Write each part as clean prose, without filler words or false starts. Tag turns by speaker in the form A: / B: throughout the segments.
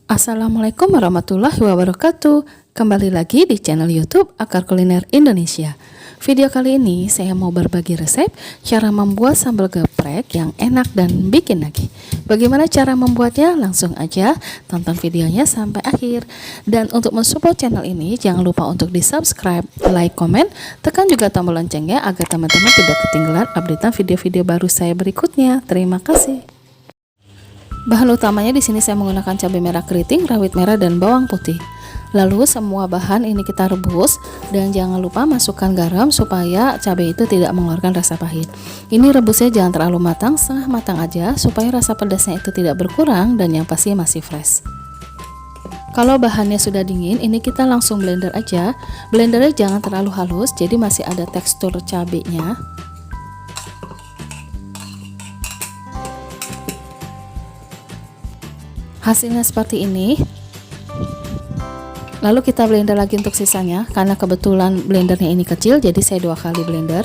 A: Assalamualaikum warahmatullahi wabarakatuh. Kembali lagi di channel YouTube Akar Kuliner Indonesia. Video kali ini saya mau berbagi resep cara membuat sambal geprek yang enak dan bikin nagih. Bagaimana cara membuatnya? Langsung aja tonton videonya sampai akhir. Dan untuk mensupport channel ini jangan lupa untuk di subscribe, like, komen, tekan juga tombol loncengnya agar teman-teman tidak ketinggalan updatean video-video baru saya berikutnya. Terima kasih. Bahan utamanya di sini saya menggunakan cabai merah keriting, rawit merah, dan bawang putih. Lalu semua bahan ini kita rebus dan jangan lupa masukkan garam supaya cabai itu tidak mengeluarkan rasa pahit. Ini rebusnya jangan terlalu matang, setengah matang aja supaya rasa pedasnya itu tidak berkurang dan yang pasti masih fresh. Kalau bahannya sudah dingin, ini kita langsung blender aja. Blendernya jangan terlalu halus, jadi masih ada tekstur cabainya. Hasilnya seperti ini. Lalu kita blender lagi untuk sisanya. Karena kebetulan blendernya ini kecil, jadi saya 2 kali blender.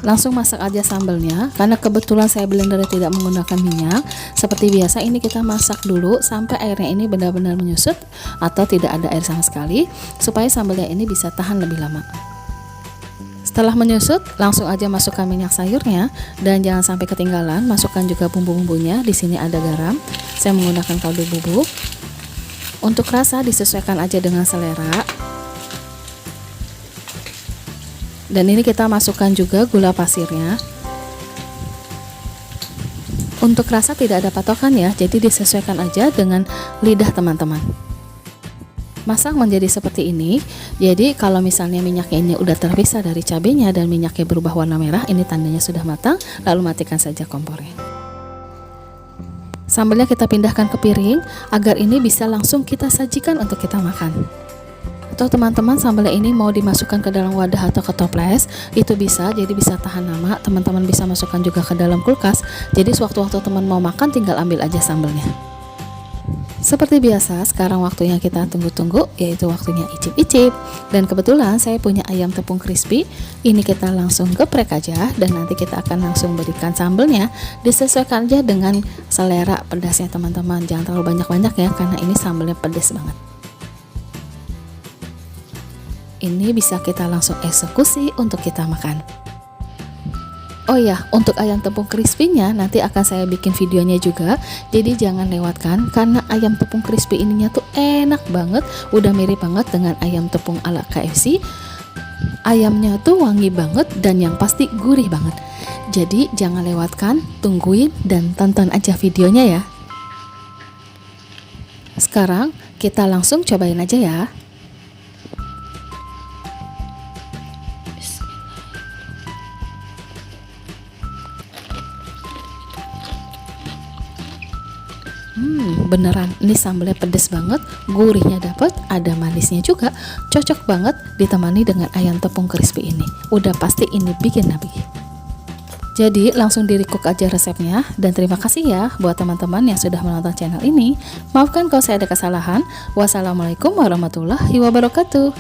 A: Langsung masak aja sambalnya. Karena kebetulan saya blendernya tidak menggunakan minyak. Seperti biasa ini kita masak dulu sampai airnya ini benar-benar menyusut atau tidak ada air sama sekali, supaya sambalnya ini bisa tahan lebih lama. Setelah menyusut, langsung aja masukkan minyak sayurnya dan jangan sampai ketinggalan, masukkan juga bumbu-bumbunya. Di sini ada garam, saya menggunakan kaldu bubuk. Untuk rasa disesuaikan aja dengan selera. Dan ini kita masukkan juga gula pasirnya. Untuk rasa tidak ada patokan ya, jadi disesuaikan aja dengan lidah teman-teman. Masak menjadi seperti ini. Jadi kalau misalnya minyaknya ini udah terpisah dari cabenya dan minyaknya berubah warna merah, ini tandanya sudah matang. Lalu matikan saja kompornya. Sambalnya kita pindahkan ke piring agar ini bisa langsung kita sajikan untuk kita makan. Atau teman-teman sambalnya ini mau dimasukkan ke dalam wadah atau ke toples, itu bisa, jadi bisa tahan lama. Teman-teman bisa masukkan juga ke dalam kulkas. Jadi sewaktu-waktu teman mau makan tinggal ambil aja sambalnya. Seperti biasa, sekarang waktunya kita tunggu-tunggu, yaitu waktunya icip-icip. Dan kebetulan saya punya ayam tepung crispy. Ini kita langsung geprek aja dan nanti kita akan langsung berikan sambelnya. Disesuaikan aja dengan selera pedasnya teman-teman. Jangan terlalu banyak-banyak ya, karena ini sambelnya pedas banget. Ini bisa kita langsung eksekusi untuk kita makan. Oh ya, untuk ayam tepung crispy-nya nanti akan saya bikin videonya juga. Jadi jangan lewatkan karena ayam tepung crispy ininya tuh enak banget. Udah mirip banget dengan ayam tepung ala KFC. Ayamnya tuh wangi banget dan yang pasti gurih banget. Jadi jangan lewatkan, tungguin dan tonton aja videonya ya. Sekarang kita langsung cobain aja ya. Beneran ini sambalnya pedas banget, gurihnya dapet, ada manisnya juga, cocok banget ditemani dengan ayam tepung crispy ini. Udah pasti ini bikin nagih. Jadi langsung di recook aja resepnya. Dan terima kasih ya buat teman-teman yang sudah menonton channel ini. Maafkan kalau saya ada kesalahan. Wassalamualaikum warahmatullahi wabarakatuh.